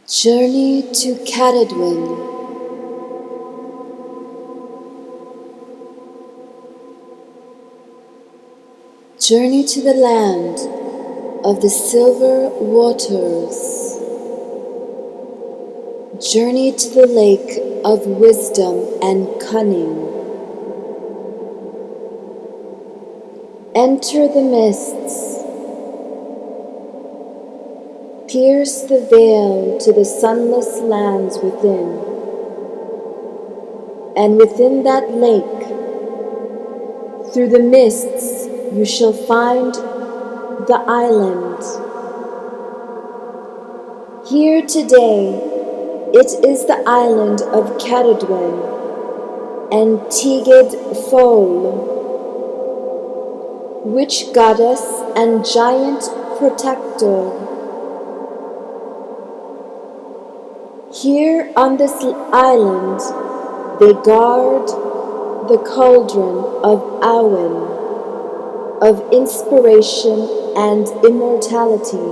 Journey to Cerridwen. Journey to the land of the silver waters. Journey to the lake of wisdom and cunning. Enter the mists. Pierce the veil to the sunless lands within. And within that lake, through the mists, you shall find the island. Here today, it is the island of Cerridwen and Tigid Fol, witch goddess and giant protector. Here on this island, they guard the cauldron of Awen, of inspiration and immortality.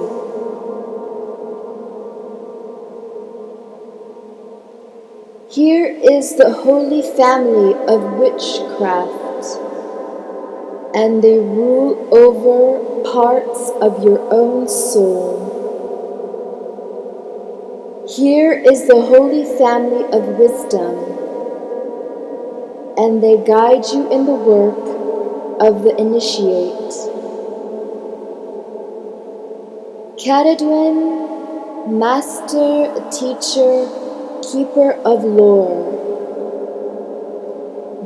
Here is the holy family of witchcraft, and they rule over parts of your own soul. Here is the holy family of wisdom, and they guide you in the work of the initiate. Cerridwen, master, teacher, keeper of lore,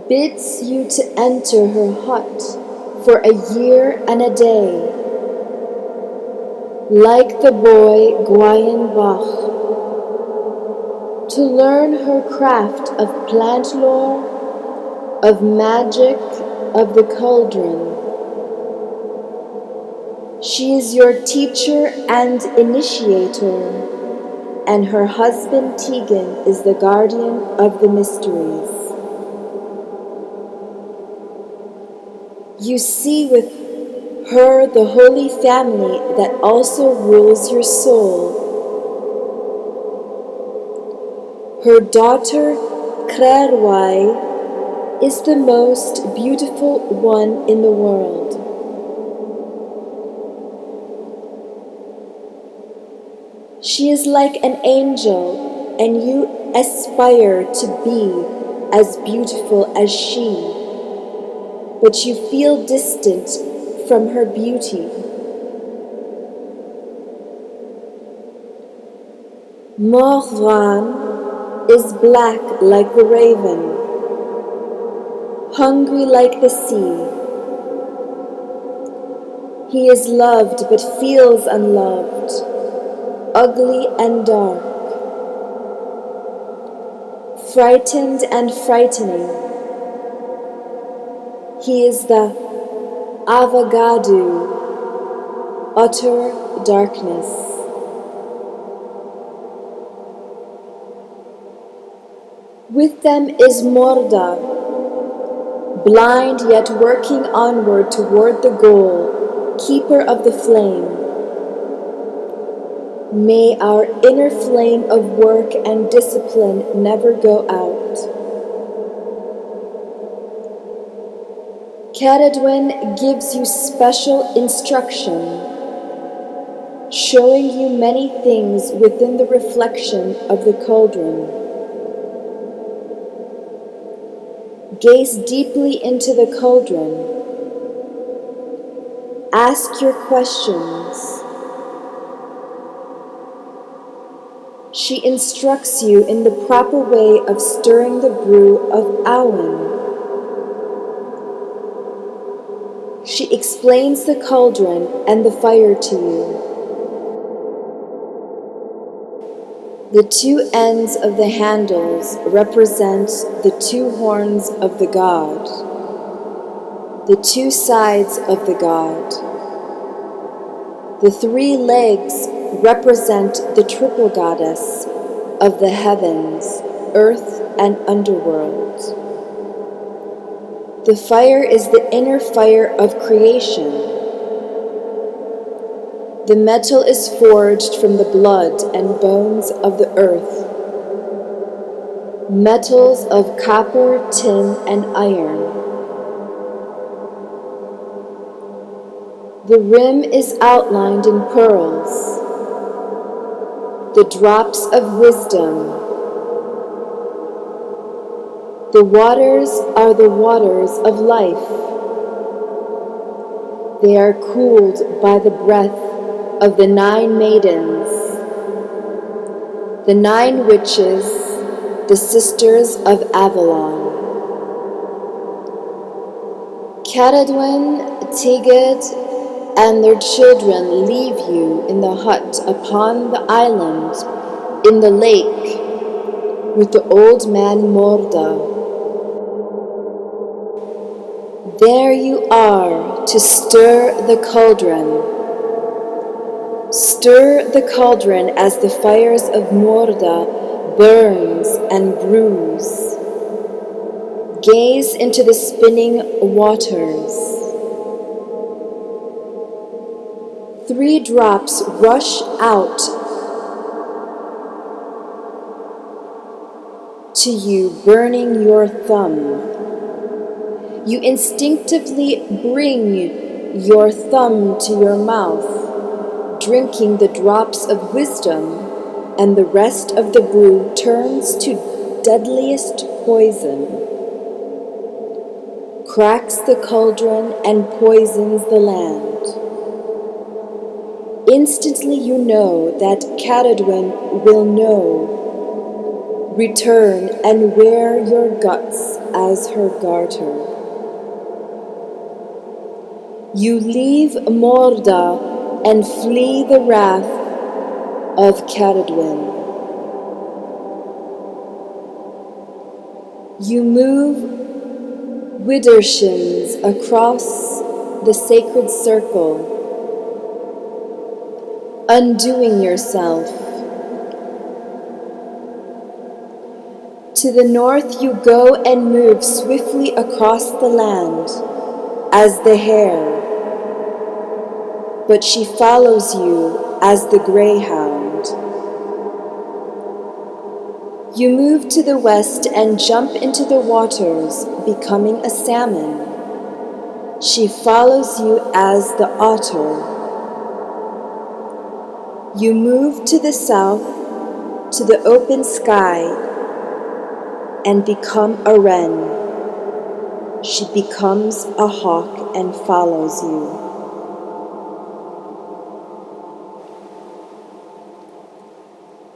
bids you to enter her hut for a year and a day, like the boy Gwayen Bach, to learn her craft of plant lore, of magic, of the cauldron. She is your teacher and initiator, and her husband Tegan is the guardian of the mysteries. You see with her the holy family that also rules your soul. Her daughter Cerridwen is the most beautiful one in the world. She is like an angel, and you aspire to be as beautiful as she, but you feel distant from her beauty. Morvan is black like the raven, hungry like the sea. He is loved but feels unloved, ugly and dark, frightened and frightening. He is the Avagadu, utter darkness. With them is Morda, blind yet working onward toward the goal, keeper of the flame. May our inner flame of work and discipline never go out. Cerridwen gives you special instruction, showing you many things within the reflection of the cauldron. Gaze deeply into the cauldron. Ask your questions. She instructs you in the proper way of stirring the brew of Awen. She explains the cauldron and the fire to you. The two ends of the handles represent the two horns of the god, the two sides of the god. The three legs represent the triple goddess of the heavens, earth, and underworld. The fire is the inner fire of creation. The metal is forged from the blood and bones of the earth, metals of copper, tin, and iron. The rim is outlined in pearls, the drops of wisdom. The waters are the waters of life. They are cooled by the breath of the 9 maidens, the 9 witches, the sisters of Avalon. Cerridwen, Tigid, and their children leave you in the hut upon the island in the lake with the old man Morda. There you are to stir the cauldron. Stir the cauldron as the fires of Morda burns and brews. Gaze into the spinning waters. 3 drops rush out to you, burning your thumb. You instinctively bring your thumb to your mouth, drinking the drops of wisdom, and the rest of the brew turns to deadliest poison, cracks the cauldron, and poisons the land. Instantly you know that Cerridwen will know, return and wear your guts as her garter. You leave Morda and flee the wrath of Cerridwen. You move widdershins across the sacred circle, undoing yourself. To the north you go and move swiftly across the land as the hare, but she follows you as the greyhound. You move to the west and jump into the waters, becoming a salmon. She follows you as the otter. You move to the south, to the open sky, and become a wren. She becomes a hawk and follows you.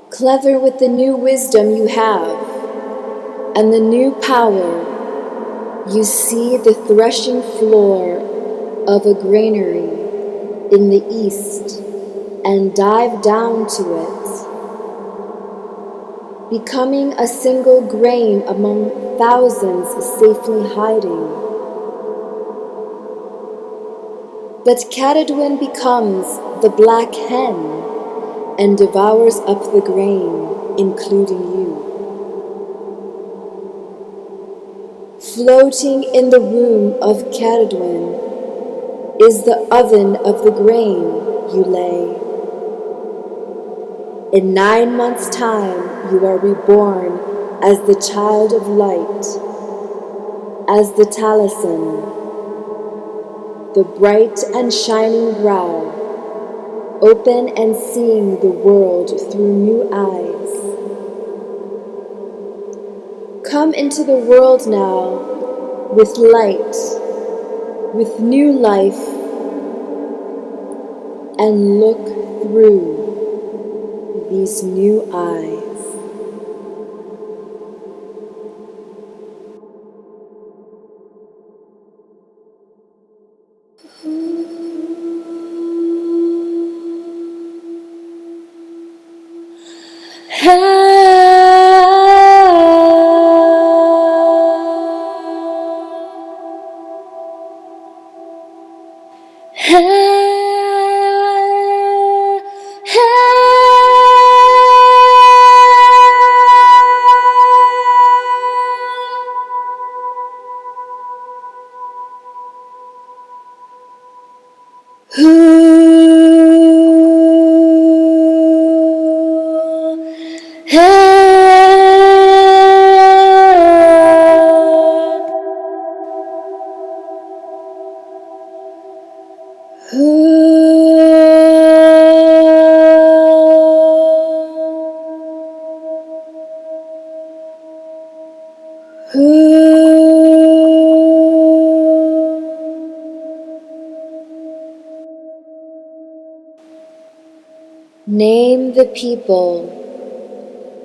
Clever with the new wisdom you have, and the new power, you see the threshing floor of a granary in the east and dive down to it, becoming a single grain among thousands safely hiding. But Cerridwen becomes the black hen and devours up the grain, including you. Floating in the womb of Cerridwen is the oven of the grain you lay. In 9 months' time you are reborn as the child of light, as the talisman, the bright and shining brow, open and seeing the world through new eyes. Come into the world now with light, with new life, and look through these new eyes. Name the people,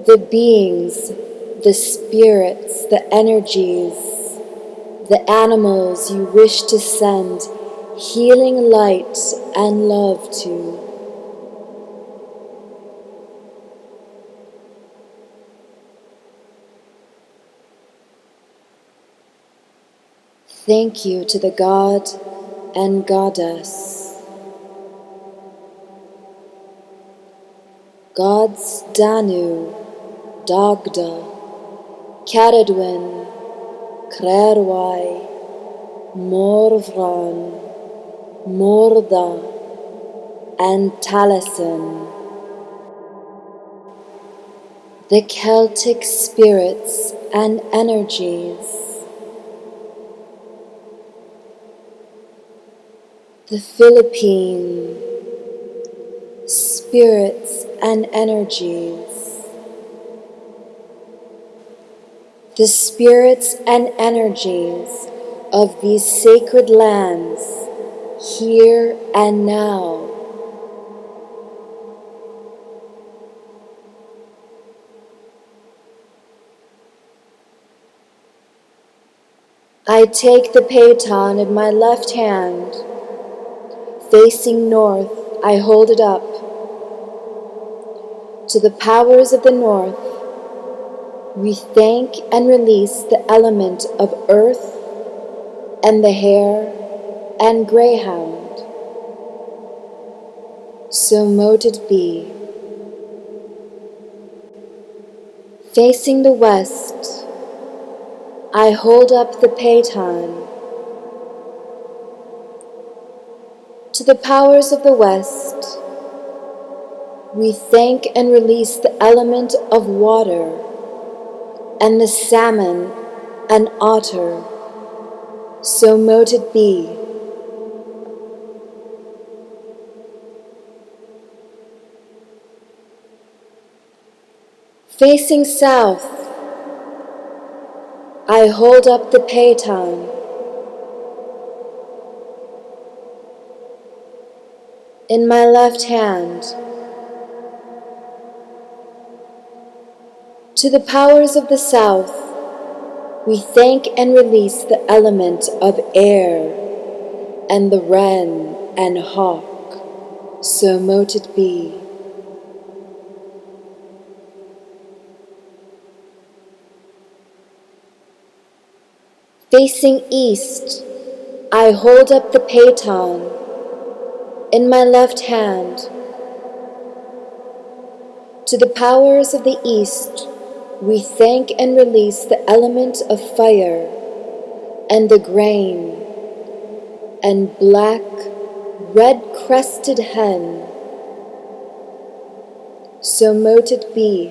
the beings, the spirits, the energies, the animals you wish to send healing light and love to. Thank you to the God and Goddess. Gods Danu, Dagda, Cerridwen, Cerridwen, Morvran, Morda, and Taliesin. The Celtic spirits and energies. The Philippine spirits and energies. The spirits and energies of these sacred lands, here and now. I take the paton in my left hand. Facing north, I hold it up. To the powers of the north, we thank and release the element of earth and the hare and greyhound. So mote it be. Facing the west, I hold up the paton. To the powers of the west, we thank and release the element of water and the salmon and otter. So mote it be. Facing south, I hold up the paton. In my left hand. To the powers of the south, we thank and release the element of air and the wren and hawk. So mote it be. Facing east, I hold up the paton. In my left hand. To the powers of the east, we thank and release the element of fire and the grain and black, red-crested hen. So mote it be.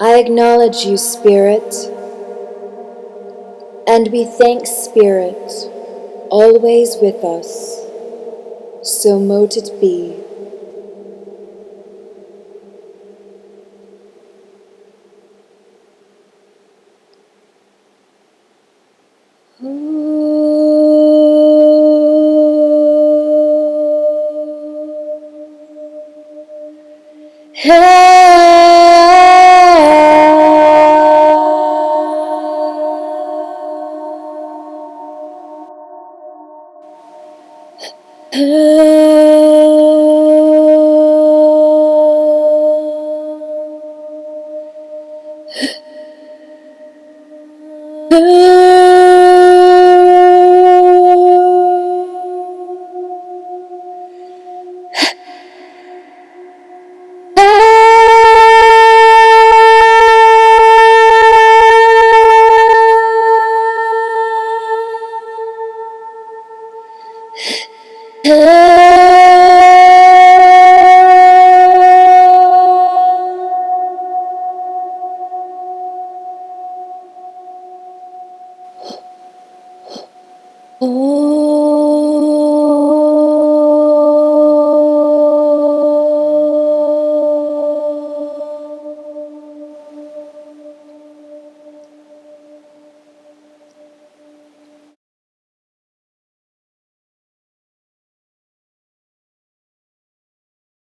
I acknowledge you, Spirit, and we thank Spirit, always with us. So mote it be. Oh.